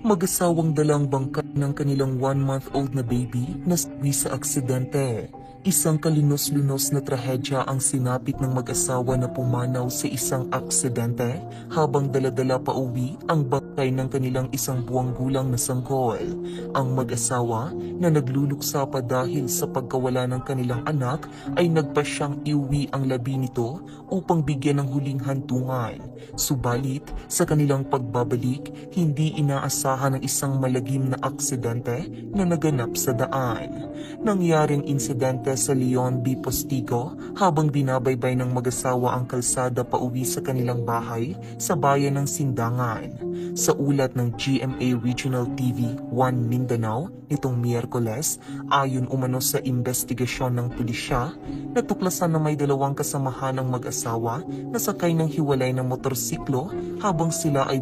Mag-asawang dalang bangkay ng kanilang 1-month-old na baby na sawi sa aksidente. Isang kalunos-lunos na trahedya ang sinapit ng mag-asawa na pumanaw sa isang aksidente habang daladala pa uwi ang bangkay ng kanilang isang buwang gulang na sanggol. Ang mag-asawa na nagluluksa pa dahil sa pagkawala ng kanilang anak ay nagpasyang iuwi ang labi nito upang bigyan ng huling hantungan. Subalit, sa kanilang pagbabalik, hindi inaasahan ng isang malagim na aksidente na naganap sa daan. Nangyaring insidente sa Leon B. Postigo habang binabaybay ng mag-asawa ang kalsada pauwi sa kanilang bahay sa bayan ng Sindangan. Sa ulat ng GMA Regional TV 1 Mindanao nitong Miyerkules, ayon umano sa investigasyon ng pulisya, natuklasan na may dalawang kasamahan ng mag-asawa na sakay ng hiwalay ng motorsiklo habang sila ay